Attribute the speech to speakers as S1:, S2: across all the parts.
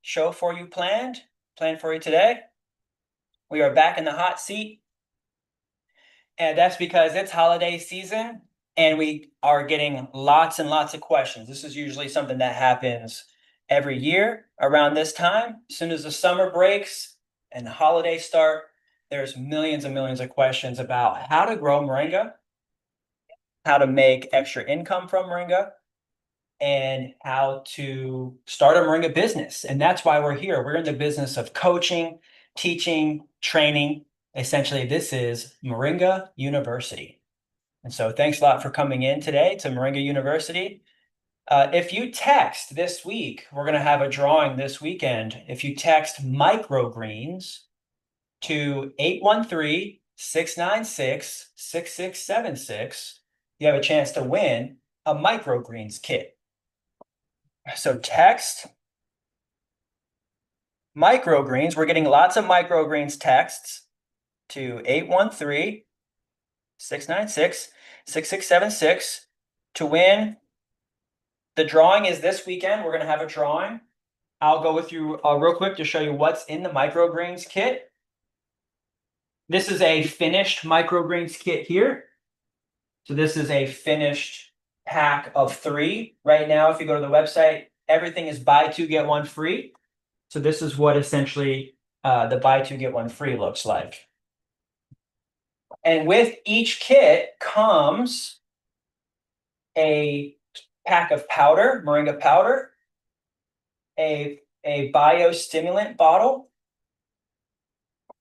S1: show for you planned for you today. We are back in the hot seat, and that's because it's holiday season and we are getting lots and lots of questions. This is usually something that happens every year around this time. As soon as the summer breaks and the holidays start, there's millions and millions of questions about how to grow moringa, how to make extra income from moringa, and how to start a moringa business. And that's why we're here. We're in the business of coaching, teaching, training. Essentially, this is Moringa University. And so thanks a lot for coming in today to Moringa University. If you text this week, we're going to have a drawing this weekend. If you text microgreens to 813-696-6676, you have a chance to win a microgreens kit. So text microgreens. We're getting lots of microgreens texts to 813-696-6676 to win. The drawing is this weekend. We're going to have a drawing. I'll go with you real quick to show you what's in the microgreens kit. This is a finished microgreens kit here. So this is a finished pack of 3. Right now, if you go to the website, everything is buy 2, get 1 free. So this is what essentially the buy 2, get 1 free looks like. And with each kit comes a pack of powder, moringa powder, a biostimulant bottle.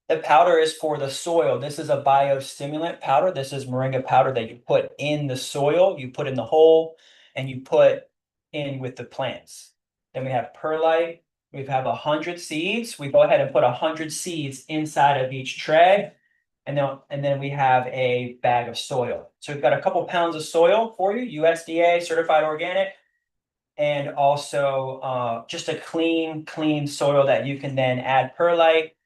S1: The powder is for the soil. This is a biostimulant powder. This is moringa powder that you put in the soil, you put in the hole, and you put in with the plants. Then we have perlite. We have 100 seeds. We go ahead and put 100 seeds inside of each tray. And then we have a bag of soil. So we've got a couple pounds of soil for you, USDA certified organic, and also just a clean soil that you can then add perlite,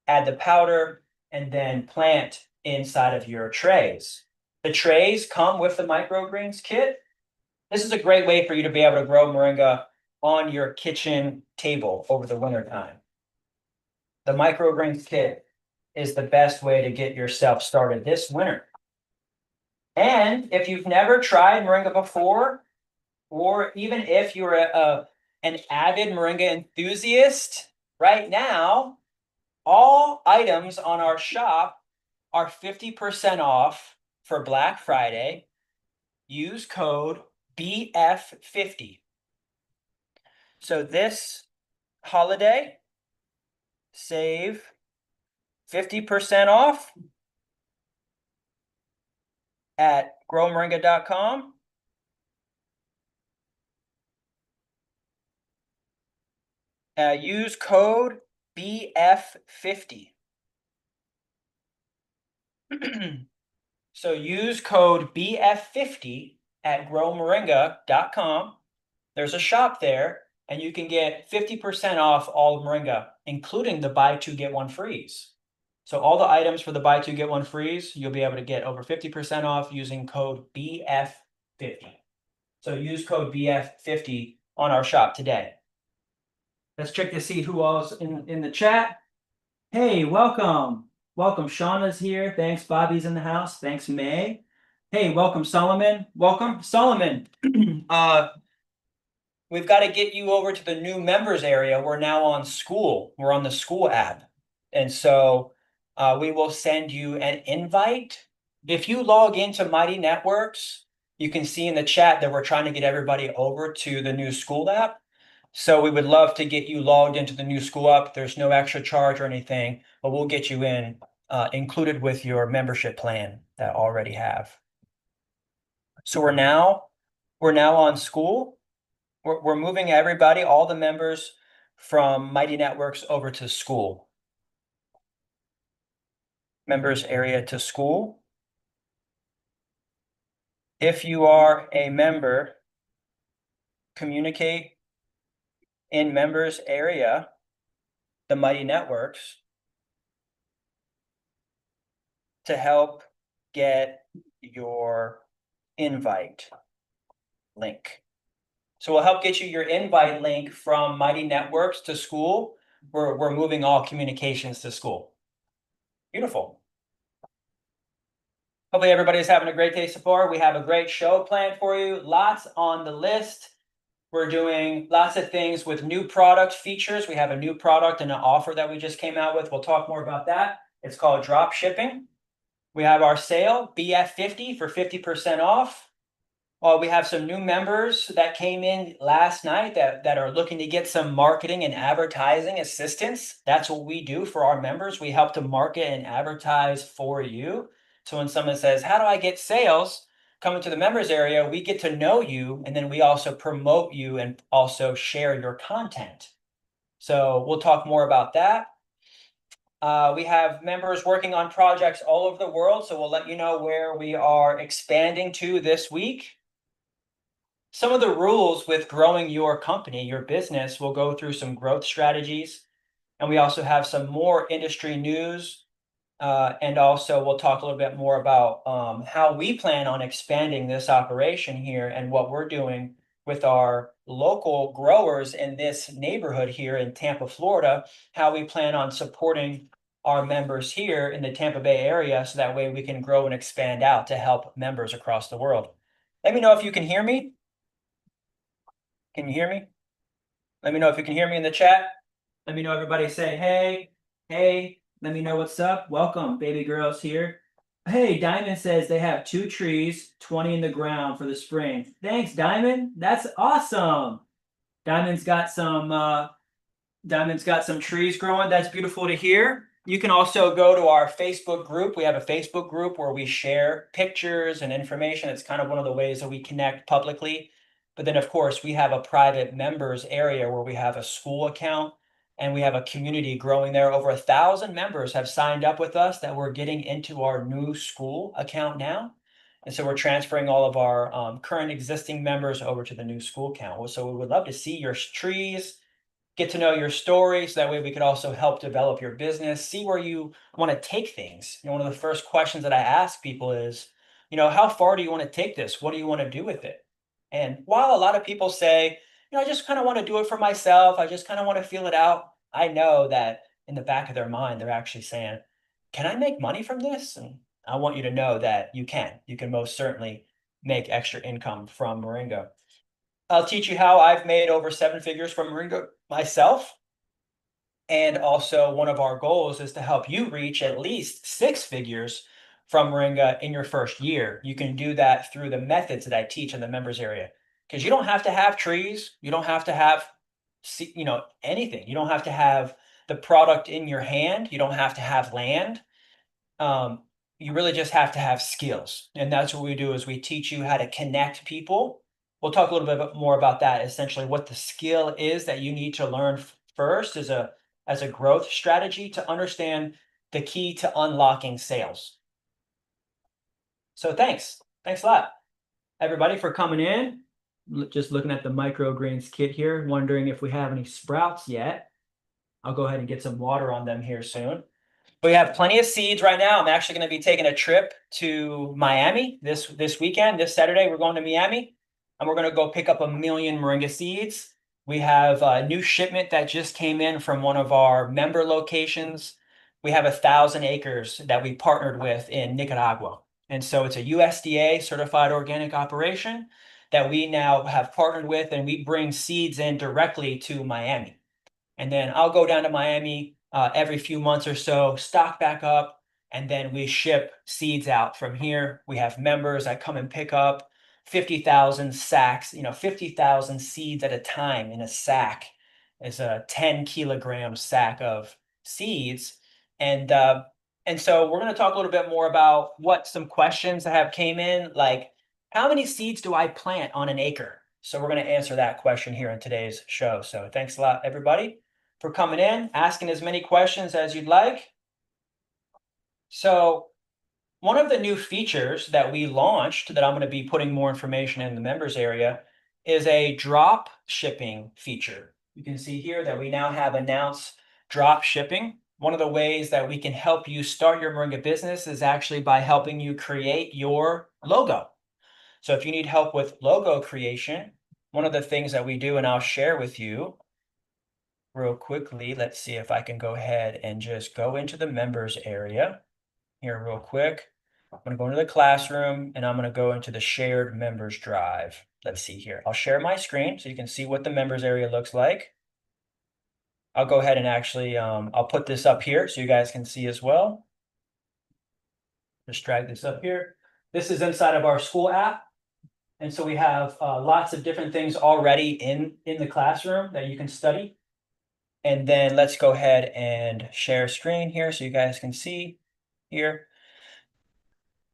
S1: add the powder, and then plant inside of your trays. The trays come with the microgreens kit. This is a great way for you to be able to grow moringa on your kitchen table over the winter time. The microgreens kit is the best way to get yourself started this winter. And if you've never tried moringa before, or even if you're an avid moringa enthusiast, right now, all items on our shop are 50% off for Black Friday. Use code BF50. So this holiday, save 50% off at growmoringa.com. Use code BF50. So use code BF50 at growmoringa.com. There's a shop there, and you can get 50% off all of moringa, including the buy 2, get 1 frees. So all the items for the buy 2, get 1 frees, you'll be able to get over 50% off using code BF50. So use code BF50 on our shop today. Let's check to see who else in the chat. Hey, welcome. Welcome. Shauna's here. Thanks. Bobby's in the house. Thanks, May. Hey, welcome, Solomon. Welcome, Solomon. We've got to get you over to the new members area. We're now on school. We're on the school app. And so we will send you an invite. If you log into Mighty Networks, you can see in the chat that we're trying to get everybody over to the new school app. So we would love to get you logged into the new school app. There's no extra charge or anything, but we'll get you in, included with your membership plan that I already have. So we're now on school. We're moving everybody, all the members from Mighty Networks over to school. Members area to school. If you are a member, communicate in members area, the Mighty Networks, to help get your invite link. So we'll help get you your invite link from Mighty Networks to school. We're moving all communications to school. Beautiful. Hopefully everybody's having a great day so far. We have a great show planned for you. Lots on the list. We're doing lots of things with new product features. We have a new product and an offer that we just came out with. We'll talk more about that. It's called drop shipping. We have our sale, BF50 for 50% off. We have some new members that came in last night that are looking to get some marketing and advertising assistance. That's what we do for our members. We help to market and advertise for you. So when someone says, how do I get sales? Coming to the members area, we get to know you, and then we also promote you and also share your content. So we'll talk more about that. We have members working on projects all over the world, so we'll let you know where we are expanding to this week. Some of the rules with growing your company, your business, will go through some growth strategies. And we also have some more industry news. And also we'll talk a little bit more about how we plan on expanding this operation here and what we're doing with our local growers in this neighborhood here in Tampa, Florida, how we plan on supporting our members here in the Tampa Bay area so that way we can grow and expand out to help members across the world. Let me know if you can hear me. Can you hear me? Let me know if you can hear me in the chat. Let me know everybody say, hey, hey, let me know what's up. Welcome, baby girls here. Hey, Diamond says they have 2 trees, 20 in the ground for the spring. Thanks, Diamond. That's awesome. Diamond's got some trees growing. That's beautiful to hear. You can also go to our Facebook group. We have a Facebook group where we share pictures and information. It's kind of one of the ways that we connect publicly. But then, of course, we have a private members area where we have a school account and we have a community growing there. Over 1,000 members have signed up with us that we're getting into our new school account now. And so we're transferring all of our current existing members over to the new school account. So we would love to see your trees, get to know your story, so that way we could also help develop your business, see where you want to take things. One of the first questions that I ask people is, how far do you want to take this? What do you want to do with it? And while a lot of people say, I just kind of want to do it for myself, I just kind of want to feel it out, I know that in the back of their mind, they're actually saying, can I make money from this? And I want you to know that you can. You can most certainly make extra income from Moringa. I'll teach you how I've made over 7 figures from Moringa myself. And also one of our goals is to help you reach at least 6 figures from Moringa in your first year. You can do that through the methods that I teach in the members area, because you don't have to have trees. You don't have to have, anything. You don't have to have the product in your hand. You don't have to have land. You really just have to have skills. And that's what we do is we teach you how to connect people. We'll talk a little bit more about that, essentially what the skill is that you need to learn first as a growth strategy to understand the key to unlocking sales. So thanks a lot, everybody, for coming in. Just looking at the microgreens kit here, wondering if we have any sprouts yet. I'll go ahead and get some water on them here soon. We have plenty of seeds right now. I'm actually going to be taking a trip to Miami this weekend. This Saturday, we're going to Miami, and we're going to go pick up 1 million Moringa seeds. We have a new shipment that just came in from one of our member locations. We have 1,000 acres that we partnered with in Nicaragua. And so it's a USDA certified organic operation that we now have partnered with, and we bring seeds in directly to Miami. And then I'll go down to Miami every few months or so, stock back up, and then we ship seeds out from here. We have members that come and pick up 50,000 sacks, 50,000 seeds at a time in a sack is a 10-kilogram sack of seeds. And so we're going to talk a little bit more about what some questions that have came in, like how many seeds do I plant on an acre? So we're going to answer that question here in today's show. So thanks a lot, everybody, for coming in, asking as many questions as you'd like. So one of the new features that we launched that I'm going to be putting more information in the members area is a drop shipping feature. You can see here that we now have announced drop shipping. One of the ways that we can help you start your Moringa business is actually by helping you create your logo. So if you need help with logo creation, one of the things that we do, and I'll share with you real quickly. Let's see if I can go ahead and just go into the members area here real quick. I'm going to go into the classroom and I'm going to go into the shared members drive. Let's see here. I'll share my screen so you can see what the members area looks like. I'll go ahead and actually, I'll put this up here so you guys can see as well. Just drag this up here. This is inside of our school app. And so we have lots of different things already in the classroom that you can study. And then let's go ahead and share screen here so you guys can see here.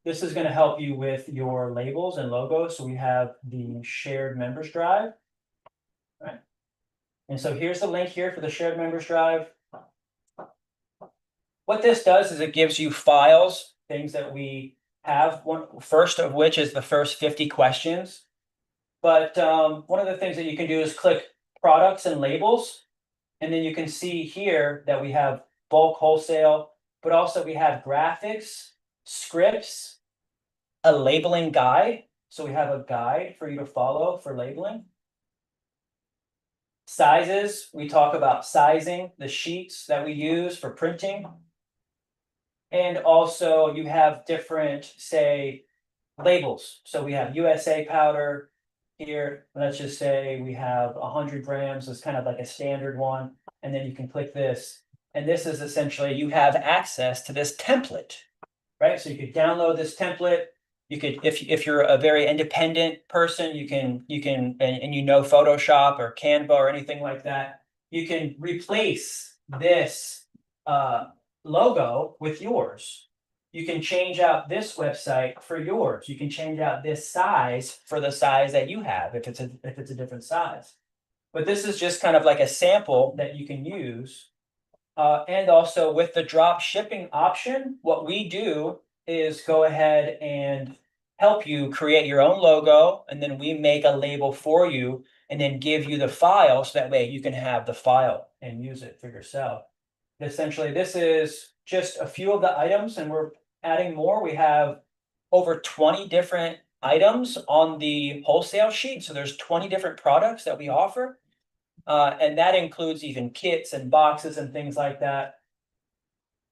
S1: This is going to help you with your labels and logos. So we have the shared members drive. Right. And so here's the link here for the shared members drive. What this does is it gives you files, things that we have, one first of which is the first 50 questions. But one of the things that you can do is click products and labels. And then you can see here that we have bulk wholesale, but also we have graphics, scripts, a labeling guide. So we have a guide for you to follow for labeling. Sizes, we talk about sizing the sheets that we use for printing. And also you have different, say, labels. So we have USA powder here. Let's just say we have 100 grams as kind of like a standard one. And then you can click this. And this is essentially, you have access to this template, right? So you could download this template. You could, if you're a very independent person, you can, and you know Photoshop or Canva or anything like that, you can replace this logo with yours. You can change out this website for yours. You can change out this size for the size that you have, if it's a different size. But this is just kind of like a sample that you can use. And also with the drop shipping option, what we do is go ahead and help you create your own logo, and then we make a label for you and then give you the file so that way you can have the file and use it for yourself. Essentially, this is just a few of the items, and we're adding more. We have over 20 different items on the wholesale sheet. So there's 20 different products that we offer. And that includes even kits and boxes and things like that.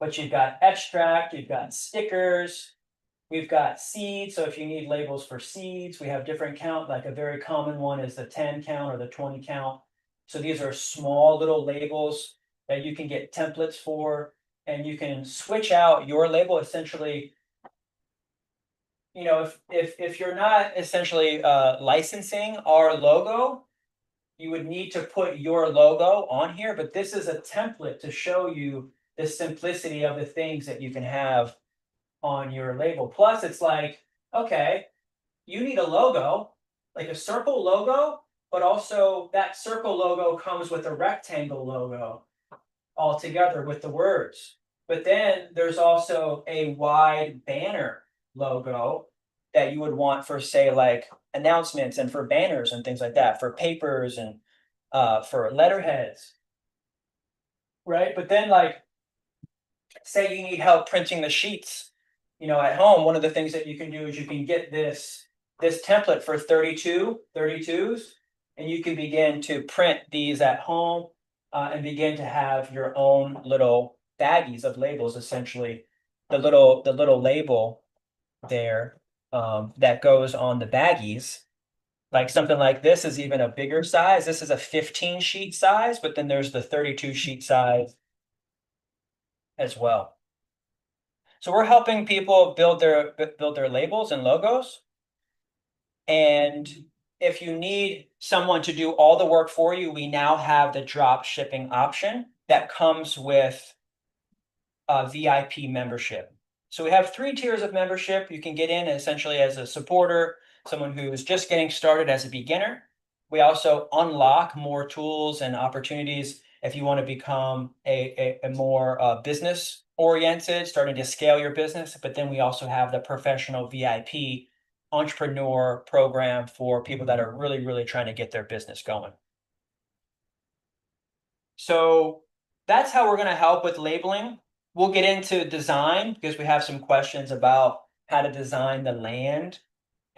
S1: But you've got extract, you've got stickers, we've got seeds. So if you need labels for seeds, we have different count. Like a very common one is the 10 count or the 20 count. So these are small little labels that you can get templates for, and you can switch out your label essentially. You know, if you're not essentially licensing our logo, you would need to put your logo on here, but this is a template to show you the simplicity of the things that you can have on your label. Plus, it's like, okay, you need a logo, like a circle logo, but also that circle logo comes with a rectangle logo all together with the words. But then there's also a wide banner logo that you would want for, say, like announcements and for banners and things like that, for papers and for letterheads, right? But then, like, say you need help printing the sheets, you know, at home, one of the things that you can do is you can get this template for 32s, and you can begin to print these at home and begin to have your own little baggies of labels, essentially. The little label there that goes on the baggies, like something like this is even a bigger size. This is a 15 sheet size, but then there's the 32 sheet size as well. So we're helping people build their labels and logos. And if you need someone to do all the work for you, we now have the drop shipping option that comes with a VIP membership. So we have 3 tiers of membership. You can get in essentially as a supporter, someone who's just getting started as a beginner. We also unlock more tools and opportunities if you want to become a more business oriented, starting to scale your business. But then we also have the professional VIP entrepreneur program for people that are really, really trying to get their business going. So that's how we're going to help with labeling. We'll get into design because we have some questions about how to design the land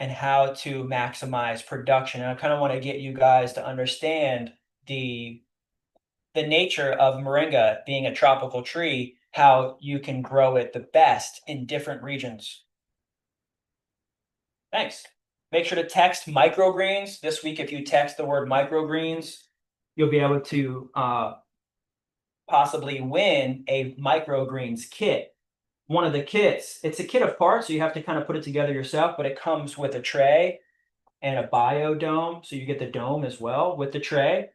S1: and how to maximize production. And I kind of want to get you guys to understand the nature of moringa being a tropical tree, how you can grow it the best in different regions. Thanks. Make sure to text microgreens this week. If you text the word microgreens, you'll be able to possibly win a microgreens kit. One of the kits, it's a kit of parts, so you have to kind of put it together yourself, but it comes with a tray and a biodome. So you get the dome as well with the tray.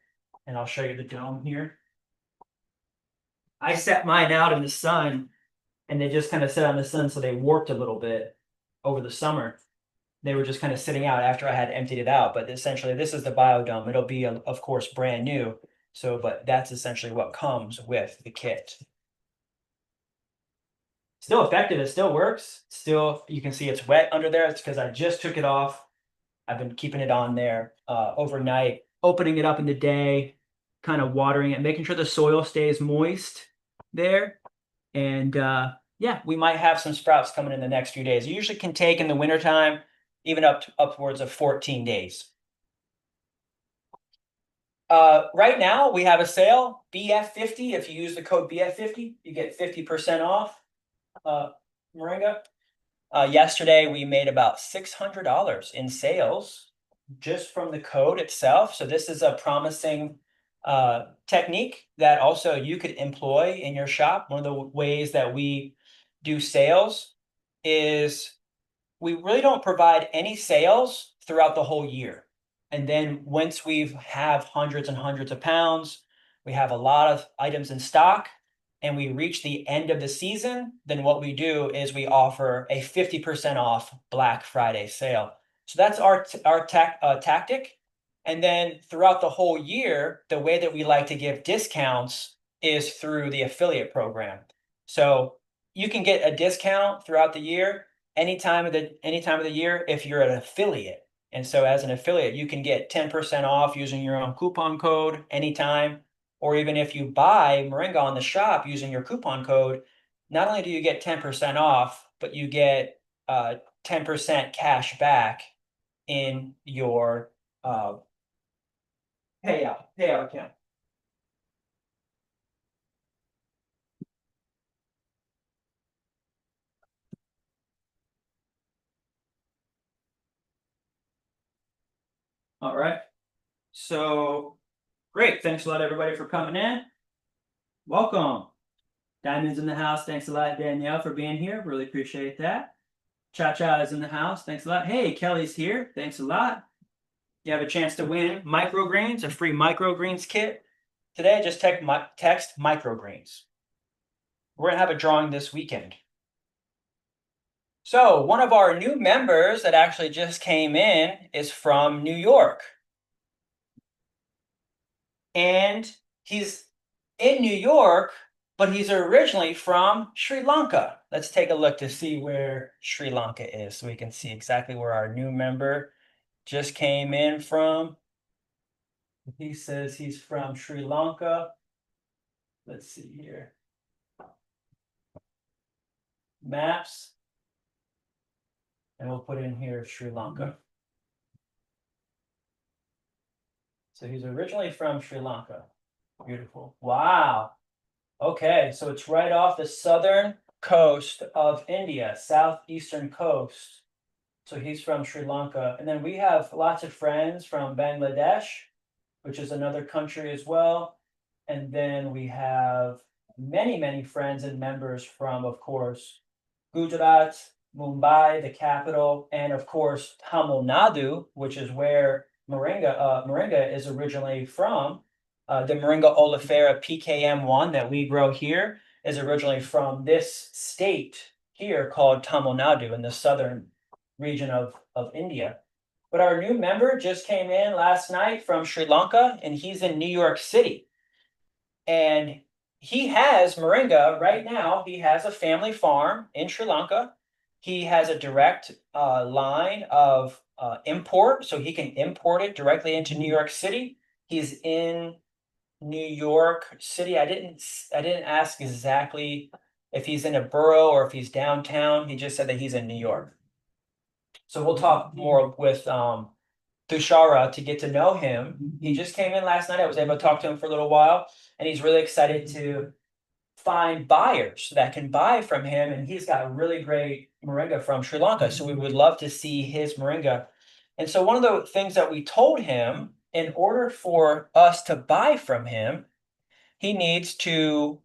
S1: And I'll show you the dome here. I set mine out in the sun and they just kind of sat on the sun, so they warped a little bit over the summer. They were just kind of sitting out after I had emptied it out. But essentially, this is the biodome. It'll be, of course, brand new. So, but that's essentially what comes with the kit. Still effective. It still works. Still, you can see it's wet under there. It's because I just took it off. I've been keeping it on there overnight, opening it up in the day, kind of watering it, making sure the soil stays moist there. And yeah, we might have some sprouts coming in the next few days. It usually can take in the wintertime even upwards of 14 days. Right now we have a sale, BF50. If you use the code BF50, you get 50% off Moringa. Yesterday we made about $600 in sales just from the code itself. So this is a promising technique that also you could employ in your shop. One of the ways that we do sales is we really don't provide any sales throughout the whole year. And then once we have hundreds and hundreds of pounds, we have a lot of items in stock, and we reach the end of the season, then what we do is we offer a 50% off Black Friday sale. So that's our tactic. And then throughout the whole year, the way that we like to give discounts is through the affiliate program. So you can get a discount throughout the year, any time of the year, if you're an affiliate. And so as an affiliate, you can get 10% off using your own coupon code anytime. Or even if you buy Moringa on the shop using your coupon code, not only do you get 10% off, but you get 10% cash back in your payout account. All right. So great. Thanks a lot, everybody, for coming in. Welcome. Diamond's in the house. Thanks a lot, Danielle, for being here. Really appreciate that. Cha-Cha is in the house. Thanks a lot. Hey, Kelly's here. Thanks a lot. You have a chance to win microgreens, a free microgreens kit. Today, just text microgreens. We're going to have a drawing this weekend. So one of our new members that actually just came in is from New York. And he's in New York, but he's originally from Sri Lanka. Let's take a look to see where Sri Lanka is so we can see exactly where our new member just came in from. He says he's from Sri Lanka. Let's see here. Maps. And we'll put in here Sri Lanka. So he's originally from Sri Lanka. Beautiful. Wow. Okay, so it's right off the southern coast of India, southeastern coast. So he's from Sri Lanka. And then we have lots of friends from Bangladesh, which is another country as well. And then we have many, many friends and members from, of course, Gujarat, Mumbai, the capital, and of course, Tamil Nadu, which is where Moringa is originally from. The Moringa oleifera PKM1 that we grow here is originally from this state here called Tamil Nadu in the southern region of India. But our new member just came in last night from Sri Lanka, and he's in New York City. And he has Moringa right now. He has a family farm in Sri Lanka. He has a direct line of import, so he can import it directly into New York City. He's in New York City. I didn't ask exactly if he's in a borough or if he's downtown. He just said that he's in New York. So we'll talk more with Tushara to get to know him. He just came in last night. I was able to talk to him for a little while, and he's really excited to find buyers that can buy from him. And he's got really great Moringa from Sri Lanka. So we would love to see his Moringa. And so one of the things that we told him, in order for us to buy from him, he needs to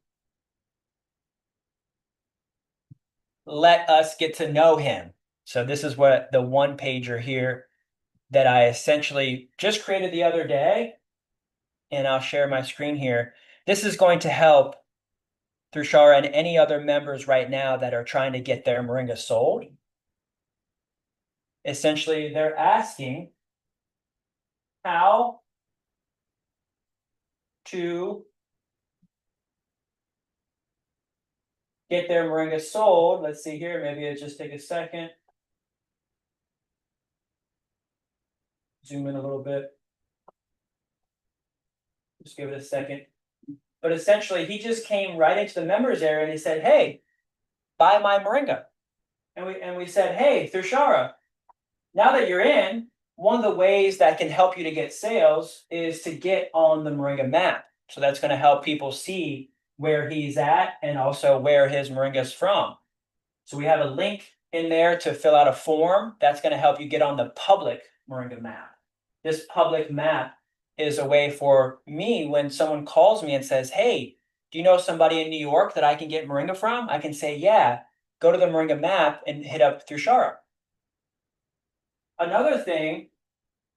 S1: let us get to know him. So this is what the one pager here that I essentially just created the other day. And I'll share my screen here. This is going to help Tushara and any other members right now that are trying to get their Moringa sold. Essentially, they're asking how to get their Moringa sold. Let's see here. Maybe it'll just take a second. Zoom in a little bit. Just give it a second. But essentially, he just came right into the members area and he said, "Hey, buy my Moringa." And we said, "Hey, Tushara, now that you're in, one of the ways that can help you to get sales is to get on the Moringa map. So that's going to help people see where he's at and also where his Moringa's from. So we have a link in there to fill out a form that's going to help you get on the public Moringa map. This public map is a way for me when someone calls me and says, "Hey, do you know somebody in New York that I can get Moringa from?" I can say, "Yeah, go to the Moringa map and hit up Tushara." Another thing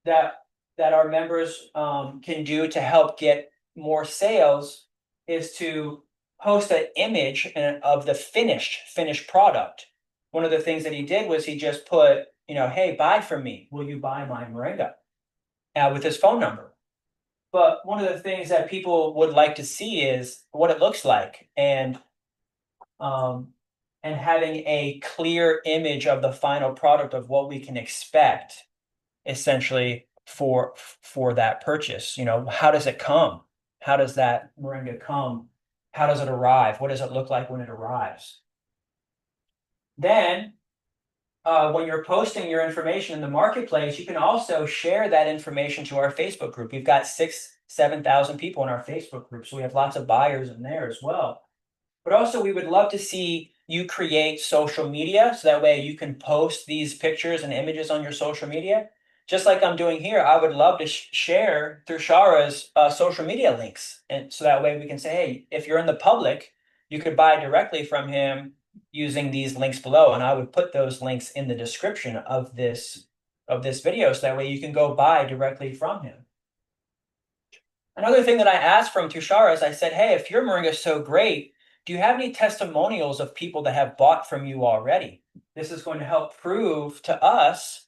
S1: that our members can do to help get more sales is to post an image of the finished product. One of the things that he did was he just put, "Hey, buy from me. Will you buy my Moringa?" With his phone number. But one of the things that people would like to see is what it looks like, and having a clear image of the final product of what we can expect, essentially for that purchase. How does it come? How does that Moringa come? How does it arrive? What does it look like when it arrives? Then, when you're posting your information in the marketplace, you can also share that information to our Facebook group. We've got 7,000 people in our Facebook group, so we have lots of buyers in there as well. But also, we would love to see you create social media, so that way you can post these pictures and images on your social media. Just like I'm doing here, I would love to share Tushara's social media links. And so that way we can say, "Hey, if you're in the public, you could buy directly from him using these links below." And I would put those links in the description of this video, so that way you can go buy directly from him. Another thing that I asked from Tushara is I said, "Hey, if your Moringa is so great, do you have any testimonials of people that have bought from you already?" This is going to help prove to us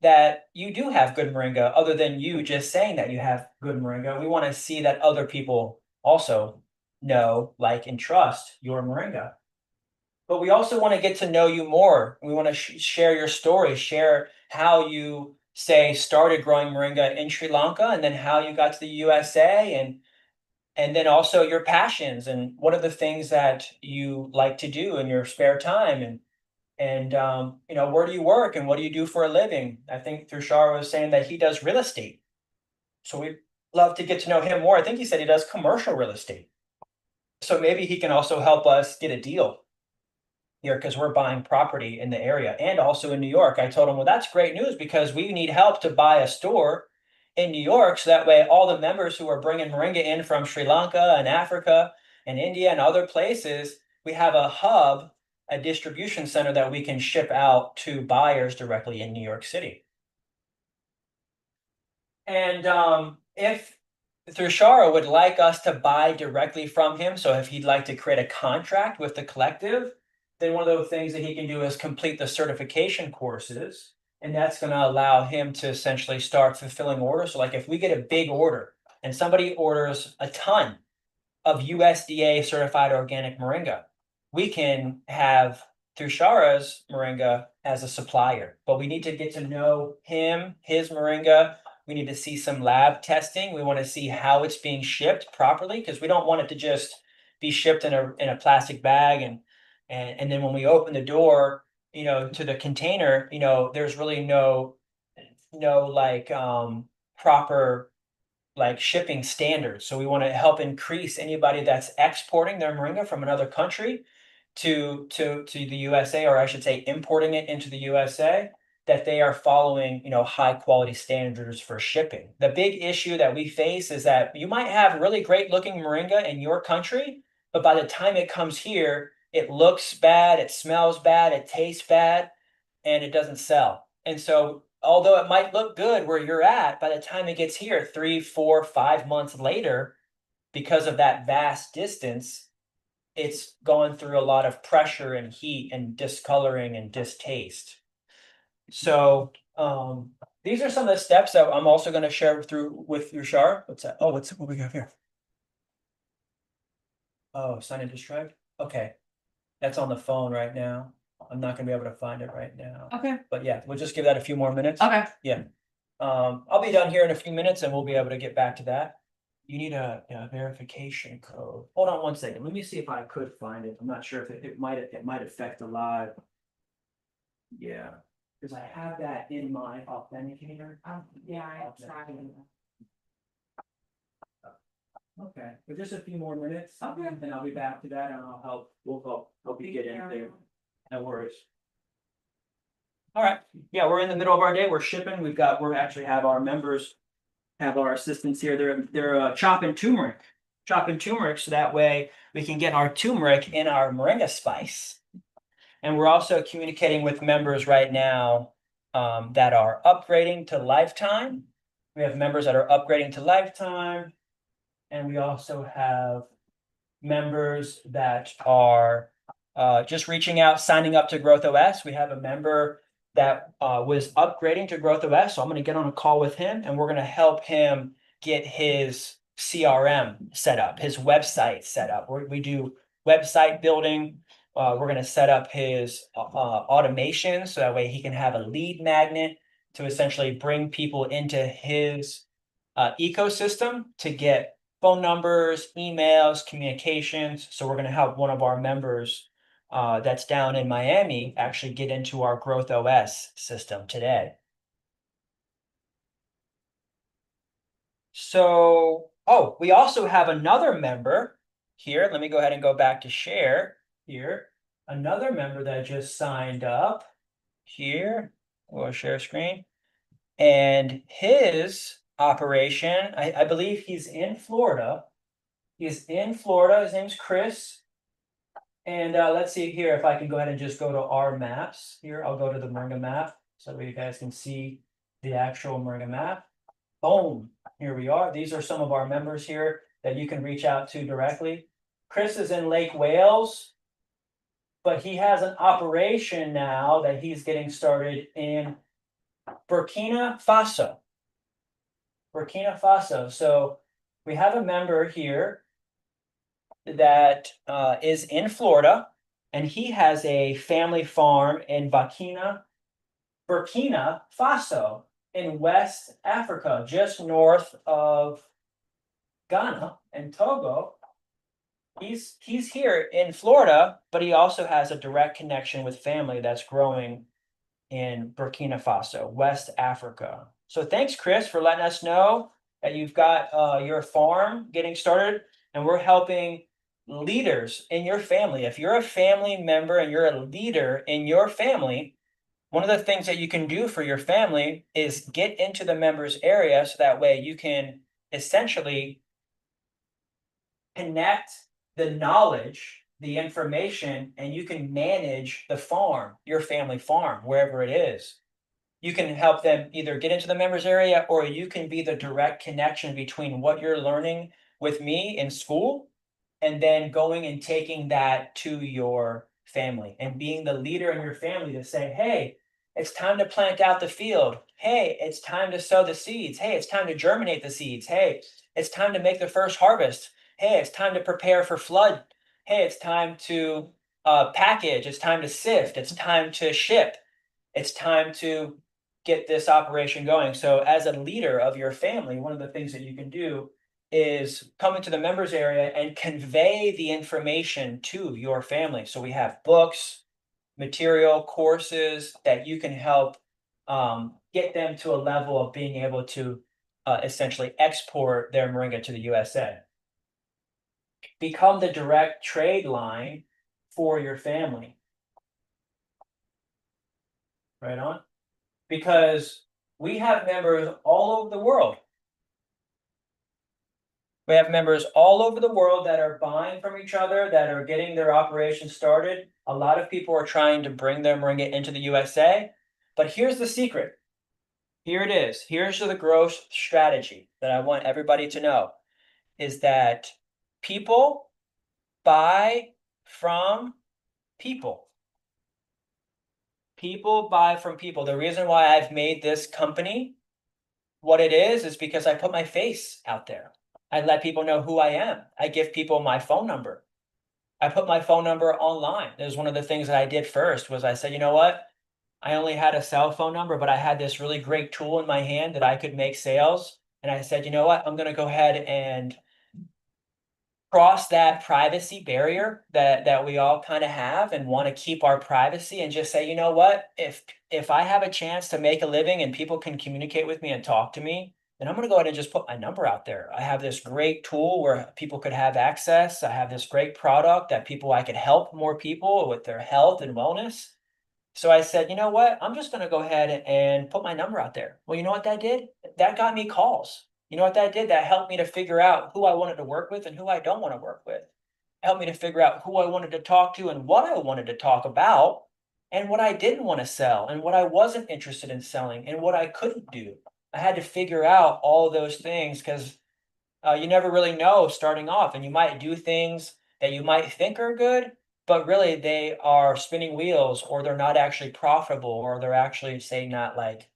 S1: that you do have good Moringa, other than you just saying that you have good Moringa. We want to see that other people also know, like, and trust your Moringa. But we also want to get to know you more. We want to share your story, share how you, say, started growing Moringa in Sri Lanka, and then how you got to the USA, and then also your passions and what are the things that you like to do in your spare time, and where do you work and what do you do for a living? I think Tushara was saying that he does real estate. So we'd love to get to know him more. I think he said he does commercial real estate. So maybe he can also help us get a deal here, because we're buying property in the area and also in New York. I told him, "Well, that's great news, because we need help to buy a store in New York, so that way all the members who are bringing Moringa in from Sri Lanka and Africa and India and other places, we have a hub, a distribution center that we can ship out to buyers directly in New York City." And if Tushara would like us to buy directly from him, so if he'd like to create a contract with the collective, then one of the things that he can do is complete the certification courses. And that's going to allow him to essentially start fulfilling orders. So like if we get a big order and somebody orders a ton of USDA certified organic Moringa, we can have Tushara's Moringa as a supplier. But we need to get to know him, his Moringa. We need to see some lab testing. We want to see how it's being shipped properly, because we don't want it to just be shipped in a plastic bag, and then when we open the door, to the container, there's really no like proper like shipping standards. So we want to help increase anybody that's exporting their moringa from another country to the USA, or I should say importing it into the USA, that they are following, high quality standards for shipping. The big issue that we face is that you might have really great looking moringa in your country, but by the time it comes here, it looks bad, it smells bad, it tastes bad, and it doesn't sell. And so, although it might look good where you're at, by the time it gets here, 3, 4, 5 months later, because of that vast distance, it's gone through a lot of pressure and heat and discoloring and distaste. So these are some of the steps that I'm also going to share through with Yushar. What's that? Oh, what we got here? Oh, sign in described. Okay, that's on the phone right now. I'm not going to be able to find it right now.
S2: Okay.
S1: But yeah, we'll just give that a few more minutes.
S2: Okay.
S1: Yeah. I'll be done here in a few minutes and we'll be able to get back to that. You need a verification code. Hold on one second. Let me see if I could find it. I'm not sure if it might affect the live. Yeah, because I have that in my authenticator.
S2: Yeah, I tried.
S1: Okay, but just a few more minutes.
S2: Okay.
S1: And I'll be back to that and we'll help you get in there. No worries. All right, yeah, we're in the middle of our day. We're shipping. We actually have our members have our assistants here. They're chopping turmeric, so that way we can get our turmeric in our moringa spice. And we're also communicating with members right now that are upgrading to lifetime. We have members that are upgrading to lifetime, and we also have members that are just reaching out, signing up to Growth OS. We have a member that was upgrading to Growth OS. So I'm going to get on a call with him and we're going to help him get his CRM set up, his website set up. We do website building. We're going to set up his automation so that way he can have a lead magnet to essentially bring people into his ecosystem to get phone numbers, emails, communications. So we're going to help one of our members that's down in Miami actually get into our Growth OS system today. So, oh, we also have another member here. Let me go ahead and go back to share here. Another member that just signed up here. We'll share screen. And his operation, I believe he's in Florida. He's in Florida. His name's Chris. And let's see here if I can go ahead and just go to our maps here. I'll go to the Moringa map so that you guys can see the actual Moringa map. Boom, here we are. These are some of our members here that you can reach out to directly. Chris is in Lake Wales, but he has an operation now that he's getting started in Burkina Faso. Burkina Faso. So we have a member here that is in Florida, and he has a family farm in Burkina Faso in West Africa, just north of Ghana and Togo. He's here in Florida, but he also has a direct connection with family that's growing in Burkina Faso, West Africa. So thanks, Chris, for letting us know that you've got your farm getting started, and we're helping leaders in your family. If you're a family member and you're a leader in your family, one of the things that you can do for your family is get into the members area so that way you can essentially connect the knowledge, the information, and you can manage the farm, your family farm, wherever it is. You can help them either get into the members area, or you can be the direct connection between what you're learning with me in school and then going and taking that to your family and being the leader in your family to say, hey, it's time to plant out the field. Hey, it's time to sow the seeds. Hey, it's time to germinate the seeds. Hey, it's time to make the first harvest. Hey, it's time to prepare for flood. Hey, it's time to package. It's time to sift. It's time to ship. It's time to get this operation going. So as a leader of your family, one of the things that you can do is come into the members area and convey the information to your family. So we have books, material, courses that you can help get them to a level of being able to essentially export their Moringa to the USA. Become the direct trade line for your family. Right on. Because we have members all over the world. We have members all over the world that are buying from each other, that are getting their operations started. A lot of people are trying to bring their Moringa into the USA. But here's the secret. Here it is. Here's the growth strategy that I want everybody to know is that people buy from people. People buy from people. The reason why I've made this company what it is because I put my face out there. I let people know who I am. I give people my phone number. I put my phone number online. It was one of the things that I did first was I said, you know what? I only had a cell phone number, but I had this really great tool in my hand that I could make sales. And I said, you know what? I'm going to go ahead and cross that privacy barrier that we all kind of have and want to keep our privacy and just say, you know what? If I have a chance to make a living and people can communicate with me and talk to me, then I'm going to go ahead and just put my number out there. I have this great tool where people could have access. I have this great product that I could help more people with their health and wellness. So I said, you know what? I'm just going to go ahead and put my number out there. Well, you know what that did? That got me calls. You know what that did? That helped me to figure out who I wanted to work with and who I don't want to work with. Helped me to figure out who I wanted to talk to and what I wanted to talk about and what I didn't want to sell and what I wasn't interested in selling and what I couldn't do. I had to figure out all those things because you never really know starting off, and you might do things that you might think are good, but really they are spinning wheels, or they're not actually profitable, or they're actually, say, not like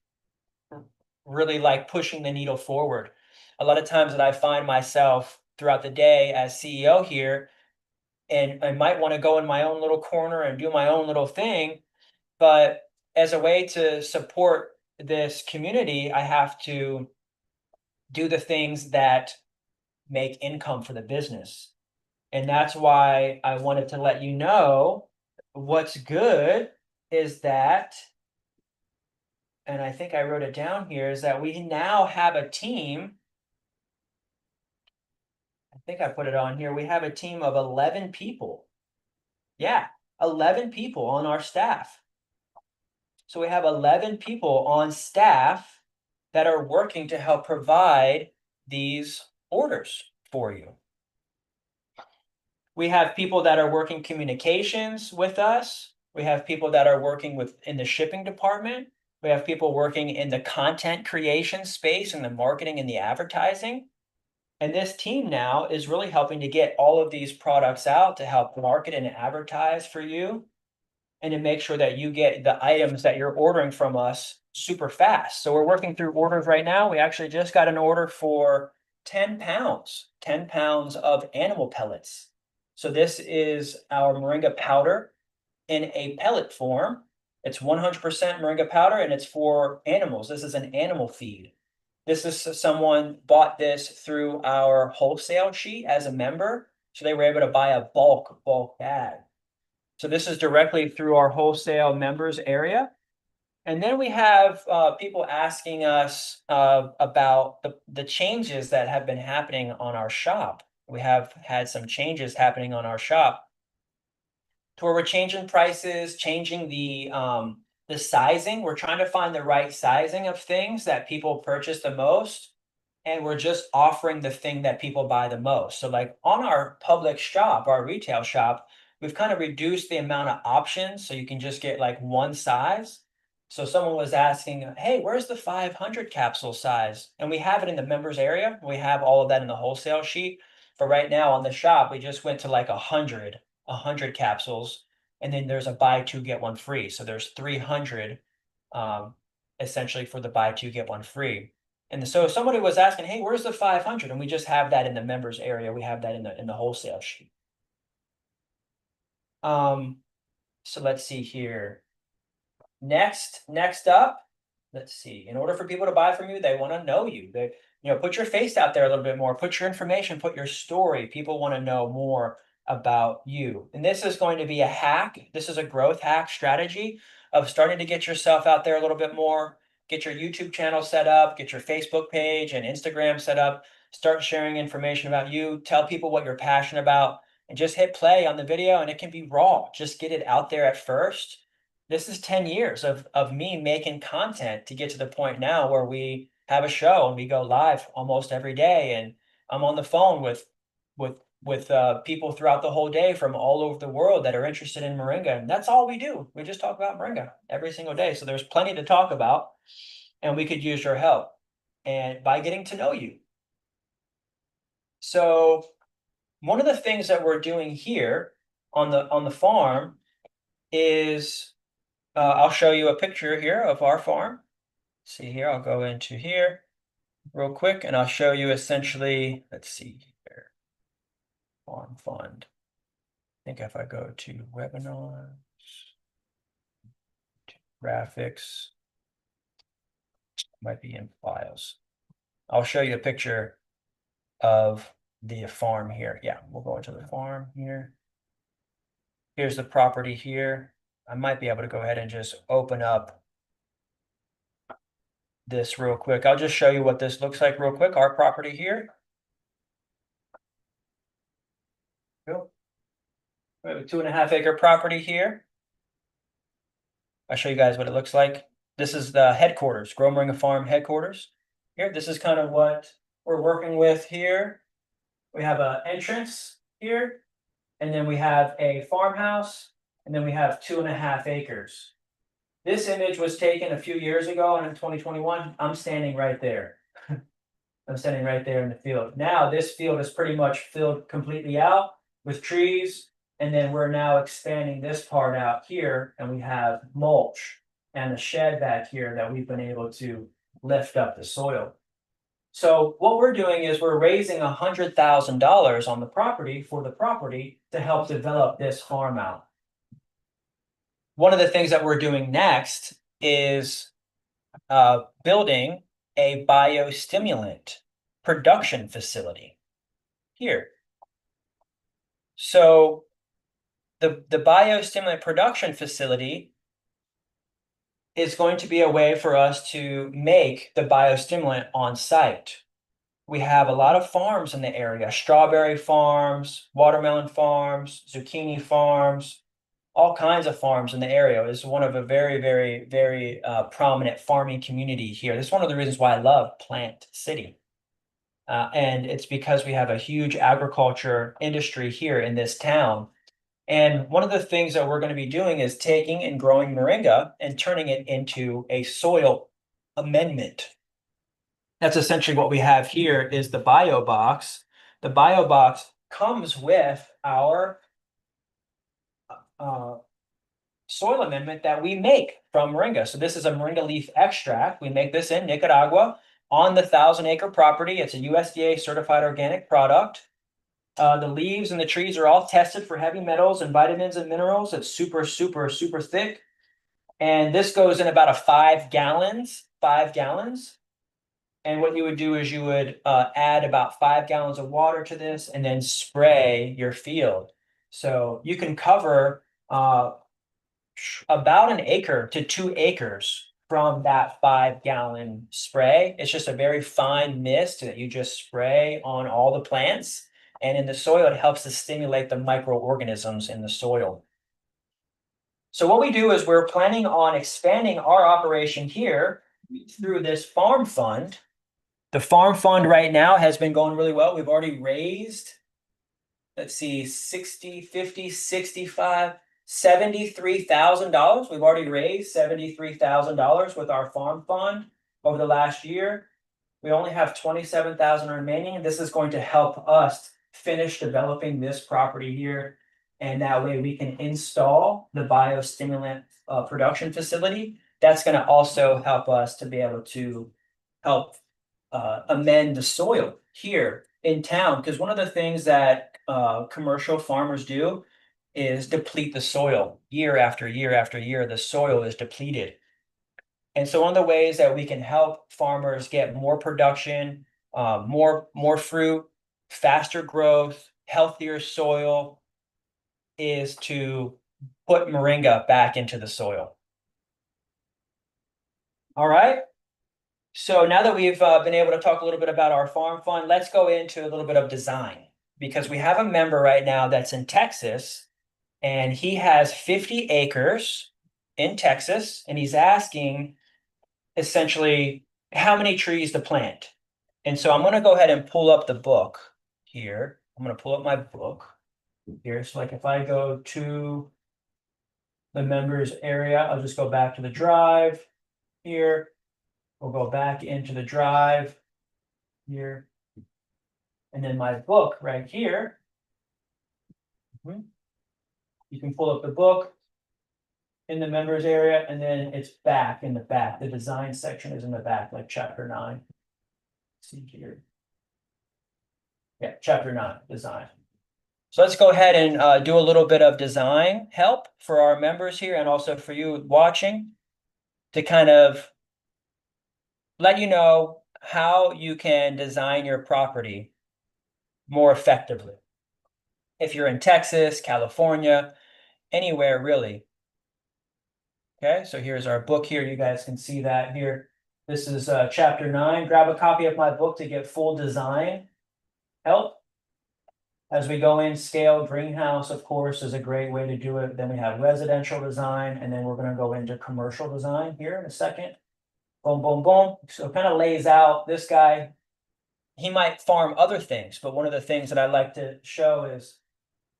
S1: really like pushing the needle forward. A lot of times that I find myself throughout the day as CEO here, and I might want to go in my own little corner and do my own little thing, but as a way to support this community, I have to do the things that make income for the business. And that's why I wanted to let you know what's good is that, and I think I wrote it down here, is that we now have a team. I think I put it on here. We have a team of 11 people. Yeah, 11 people on our staff. So we have 11 people on staff that are working to help provide these orders for you. We have people that are working communications with us. We have people that are working in the shipping department. We have people working in the content creation space and the marketing and the advertising. And this team now is really helping to get all of these products out to help market and advertise for you and to make sure that you get the items that you're ordering from us super fast. So we're working through orders right now. We actually just got an order for 10 pounds of animal pellets. So this is our Moringa powder in a pellet form. It's 100% Moringa powder and it's for animals. This is an animal feed. This is someone bought this through our wholesale sheet as a member. So they were able to buy a bulk bag. So this is directly through our wholesale members area. And then we have people asking us about the changes that have been happening on our shop. We have had some changes happening on our shop to where we're changing prices, changing the sizing. We're trying to find the right sizing of things that people purchase the most. And we're just offering the thing that people buy the most. So like on our public shop, our retail shop, we've kind of reduced the amount of options. So you can just get like one size. So someone was asking, hey, where's the 500 capsule size? And we have it in the members area. We have all of that in the wholesale sheet. For right now on the shop, we just went to like 100 capsules. And then there's a buy two, get one free. So there's 300 essentially for the buy two, get one free. And so somebody was asking, hey, where's the 500? And we just have that in the members area. We have that in the wholesale sheet. So let's see here. Next up, let's see. In order for people to buy from you, they want to know you. They, put your face out there a little bit more. Put your information, put your story. People want to know more about you. And this is going to be a hack. This is a growth hack strategy of starting to get yourself out there a little bit more, get your YouTube channel set up, get your Facebook page and Instagram set up, start sharing information about you, tell people what you're passionate about, and just hit play on the video. And it can be raw. Just get it out there at first. This is 10 years of me making content to get to the point now where we have a show and we go live almost every day. And I'm on the phone with people throughout the whole day from all over the world that are interested in Moringa. And that's all we do. We just talk about Moringa every single day. So there's plenty to talk about, and we could use your help and by getting to know you. So one of the things that we're doing here on the farm is I'll show you a picture here of our farm. See here, I'll go into here real quick and I'll show you essentially, let's see here, farm fund. I think if I go to webinars, to graphics, might be in files. I'll show you a picture of the farm here. Yeah, we'll go into the farm here. Here's the property here. I might be able to go ahead and just open up this real quick. I'll just show you what this looks like real quick. Our property here. Cool. We have a 2.5 acre property here. I'll show you guys what it looks like. This is the headquarters, Grow Moringa Farm headquarters. Here, this is kind of what we're working with here. We have an entrance here, and then we have a farmhouse, and then we have 2.5 acres. This image was taken a few years ago, and in 2021, I'm standing right there. I'm standing right there in the field. Now, this field is pretty much filled completely out with trees, and then we're now expanding this part out here, and we have mulch and a shed back here that we've been able to lift up the soil. So what we're doing is we're raising $100,000 on the property for the property to help develop this farm out. One of the things that we're doing next is building a biostimulant production facility here. So the biostimulant production facility is going to be a way for us to make the biostimulant on site. We have a lot of farms in the area, strawberry farms, watermelon farms, zucchini farms, all kinds of farms in the area. It's one of a very, very, very prominent farming community here. This is one of the reasons why I love Plant City. And it's because we have a huge agriculture industry here in this town. And one of the things that we're going to be doing is taking and growing moringa and turning it into a soil amendment. That's essentially what we have here is the bio box. The bio box comes with our soil amendment that we make from moringa. So this is a moringa leaf extract. We make this in Nicaragua on the 1,000-acre property. It's a USDA certified organic product. The leaves and the trees are all tested for heavy metals and vitamins and minerals. It's super, super, super thick. And this goes in about 5 gallons. And what you would do is you would add about 5 gallons of water to this and then spray your field. So you can cover about 1 acre to 2 acres from that 5-gallon spray. It's just a very fine mist that you just spray on all the plants. And in the soil, it helps to stimulate the microorganisms in the soil. So what we do is we're planning on expanding our operation here through this farm fund. The farm fund right now has been going really well. We've already raised, let's see, 60, 50, 65, $73,000. We've already raised $73,000 with our farm fund over the last year. We only have $27,000 remaining. This is going to help us finish developing this property here. And that way we can install the biostimulant production facility. That's going to also help us to be able to help amend the soil here in town. Because one of the things that commercial farmers do is deplete the soil year after year after year. The soil is depleted. And so one of the ways that we can help farmers get more production, more fruit, faster growth, healthier soil, is to put moringa back into the soil. All right. So now that we've been able to talk a little bit about our farm fund, let's go into a little bit of design, because we have a member right now that's in Texas, and he has 50 acres in Texas, and he's asking essentially how many trees to plant. And so I'm going to go ahead and pull up the book here. I'm going to pull up my book here. So like if I go to the members area, I'll just go back to the drive here. We'll go back into the drive here. And then my book right here. You can pull up the book in the members area, and then it's back in the back. The design section is in the back, like chapter 9. See here. Yeah, chapter 9, design. So let's go ahead and do a little bit of design help for our members here, and also for you watching, to kind of let you know how you can design your property more effectively. If you're in Texas, California, anywhere really. Okay, so here's our book here. You guys can see that here. This is chapter 9. Grab a copy of my book to get full design help. As we go in, scale greenhouse, of course, is a great way to do it. Then we have residential design, and then we're going to go into commercial design here in a second. Boom, boom, boom. So it kind of lays out this guy. He might farm other things, but one of the things that I like to show is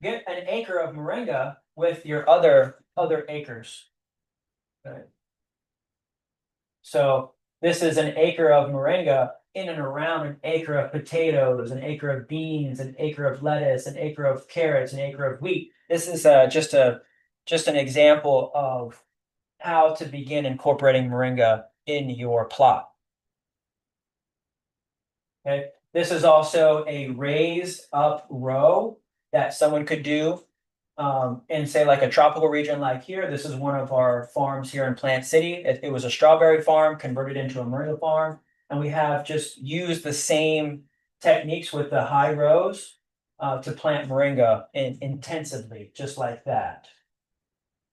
S1: get an acre of moringa with your other acres. Okay. So this is an acre of moringa in and around an acre of potatoes, an acre of beans, an acre of lettuce, an acre of carrots, an acre of wheat. This is just an example of how to begin incorporating moringa in your plot. Okay, this is also a raised up row that someone could do in, say, like a tropical region like here. This is one of our farms here in Plant City. It was a strawberry farm converted into a moringa farm. And we have just used the same techniques with the high rows to plant moringa intensively, just like that.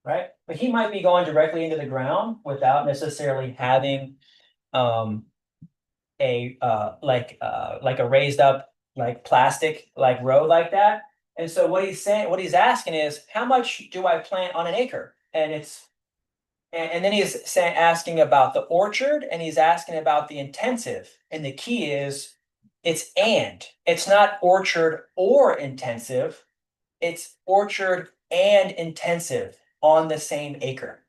S1: Right? But he might be going directly into the ground without necessarily having like a raised up like plastic like row like that. And so what he's asking is, how much do I plant on an acre? And then he's asking about the orchard, and he's asking about the intensive. And the key is it's not orchard or intensive, it's orchard and intensive on the same acre.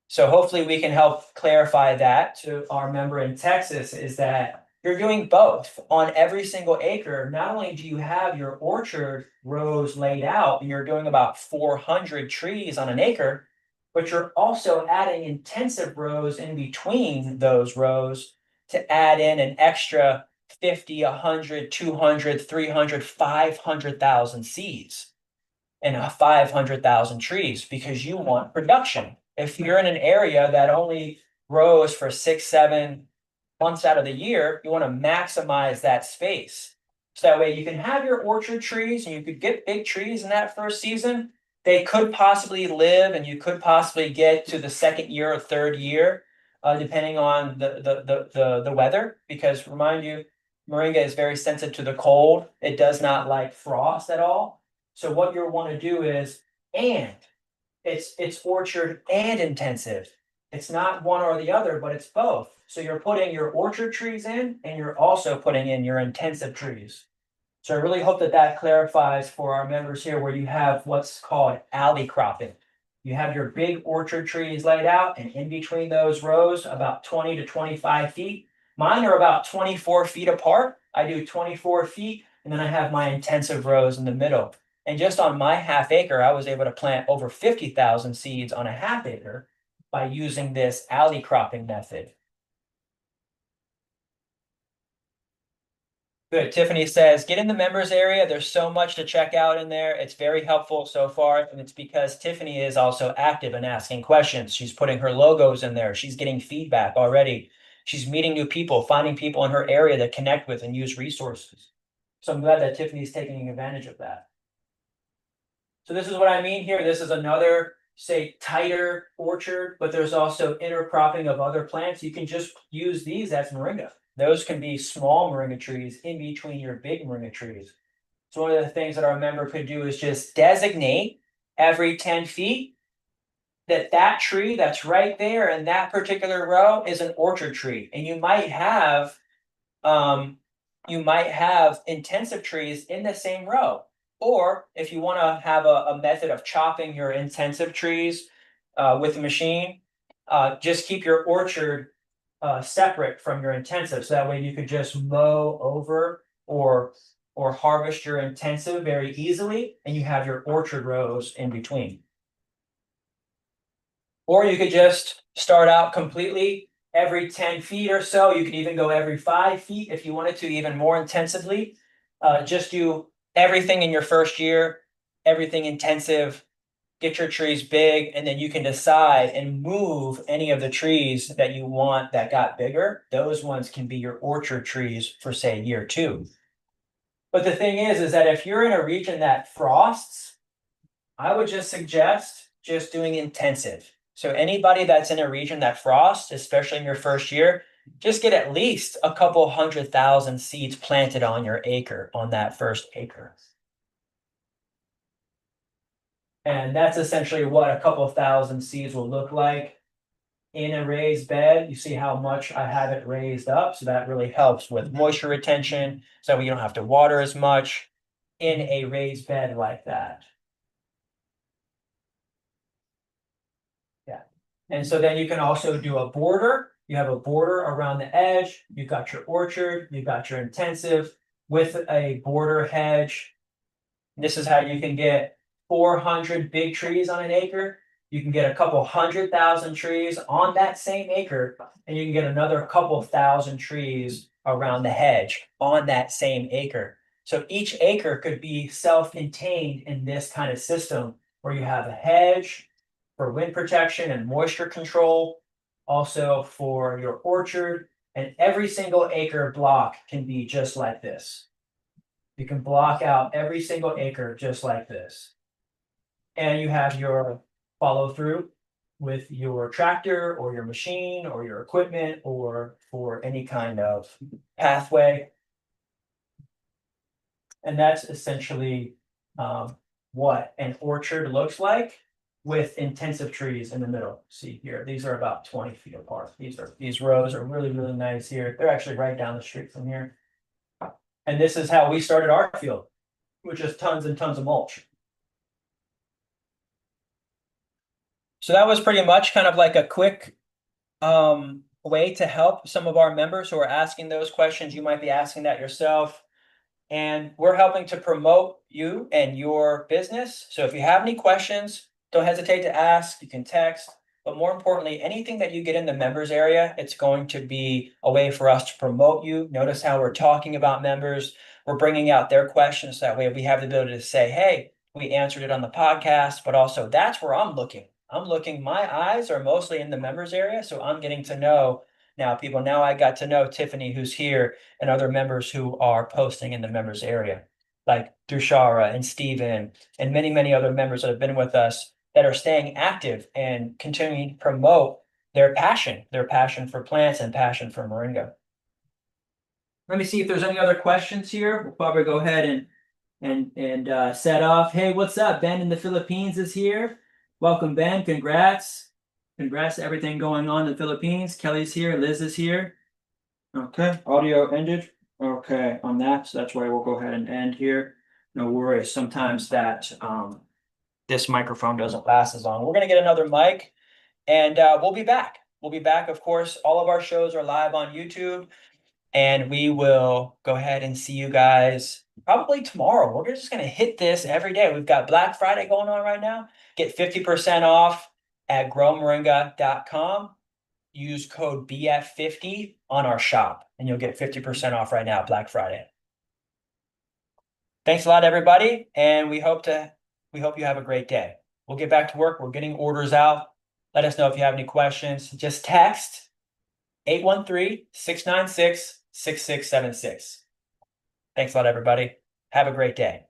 S1: So hopefully we can help clarify that to our member in Texas, is that you're doing both on every single acre. Not only do you have your orchard rows laid out, and you're doing about 400 trees on an acre, but you're also adding intensive rows in between those rows to add in an extra 50, 100, 200, 300, 500,000 seeds and 500,000 trees, because you want production. If you're in an area that only grows for 6, 7 months out of the year, you want to maximize that space. So that way you can have your orchard trees, and you could get big trees in that first season. They could possibly live, and you could possibly get to the second year or third year, depending on the weather. Because remind you, moringa is very sensitive to the cold. It does not like frost at all. So what you'll want to do is, and it's orchard and intensive. It's not one or the other, but it's both. So you're putting your orchard trees in, and you're also putting in your intensive trees. So I really hope that that clarifies for our members here, where you have what's called alley cropping. You have your big orchard trees laid out, and in between those rows, about 20 to 25 feet. Mine are about 24 feet apart. I do 24 feet, and then I have my intensive rows in the middle. And just on my half acre, I was able to plant over 50,000 seeds on a half acre by using this alley cropping method. Good. Tiffany says, get in the members area. There's so much to check out in there. It's very helpful so far. And it's because Tiffany is also active and asking questions. She's putting her logos in there. She's getting feedback already. She's meeting new people, finding people in her area to connect with and use resources. So I'm glad that Tiffany's taking advantage of that. So this is what I mean here. This is another, say, tighter orchard, but there's also intercropping of other plants. You can just use these as moringa. Those can be small moringa trees in between your big moringa trees. So one of the things that our member could do is just designate every 10 feet that tree that's right there in that particular row is an orchard tree. And you might have intensive trees in the same row. Or if you want to have a method of chopping your intensive trees with a machine, just keep your orchard separate from your intensive. So that way you could just mow over or harvest your intensive very easily, and you have your orchard rows in between. Or you could just start out completely every 10 feet or so. You could even go every 5 feet if you wanted to, even more intensively. Just do everything in your first year, everything intensive, get your trees big, and then you can decide and move any of the trees that you want that got bigger. Those ones can be your orchard trees for, say, year 2. But the thing is that if you're in a region that frosts, I would just suggest just doing intensive. So anybody that's in a region that frosts, especially in your first year, just get at least a couple 100,000 seeds planted on your acre, on that first acre. And that's essentially what a couple thousand seeds will look like in a raised bed. You see how much I have it raised up. So that really helps with moisture retention. So you don't have to water as much in a raised bed like that. Yeah. And so then you can also do a border. You have a border around the edge. You've got your orchard. You've got your intensive with a border hedge. This is how you can get 400 big trees on an acre. You can get a couple 100,000 trees on that same acre, and you can get another couple thousand trees around the hedge on that same acre. So each acre could be self-contained in this kind of system where you have a hedge for wind protection and moisture control, also for your orchard, and every single acre block can be just like this. You can block out every single acre just like this. And you have your follow through with your tractor or your machine or your equipment or for any kind of pathway. And that's essentially what an orchard looks like with intensive trees in the middle. See here, these are about 20 feet apart. These rows are really, really nice here. They're actually right down the street from here. And this is how we started our field, with just tons and tons of mulch. So that was pretty much kind of like a quick way to help some of our members who are asking those questions. You might be asking that yourself. And we're helping to promote you and your business. So if you have any questions, don't hesitate to ask. You can text. But more importantly, anything that you get in the members area, it's going to be a way for us to promote you. Notice how we're talking about members. We're bringing out their questions. That way we have the ability to say, hey, we answered it on the podcast, but also that's where I'm looking. My eyes are mostly in the members area. So I'm getting to know now people. Now I got to know Tiffany, who's here, and other members who are posting in the members area, like Dushara and Steven and many, many other members that have been with us that are staying active and continuing to promote their passion for plants and passion for Moringa. Let me see if there's any other questions here. We'll probably go ahead and set off. Hey, what's up? Ben in the Philippines is here. Welcome, Ben. Congrats. Congrats to everything going on in the Philippines. Kelly's here. Liz is here. Okay, audio ended. Okay, on that, so that's why we'll go ahead and end here. No worries. Sometimes that this microphone doesn't last as long. We're gonna get another mic, and we'll be back. We'll be back, of course. All of our shows are live on YouTube, and we will go ahead and see you guys probably tomorrow. We're just gonna hit this every day. We've got Black Friday going on right now. Get 50% off at growmoringa.com. Use code BF50 on our shop, and you'll get 50% off right now, Black Friday. Thanks a lot, everybody, and we hope you have a great day. We'll get back to work. We're getting orders out. Let us know if you have any questions. Just text 813-696-6676. Thanks a lot, everybody. Have a great day.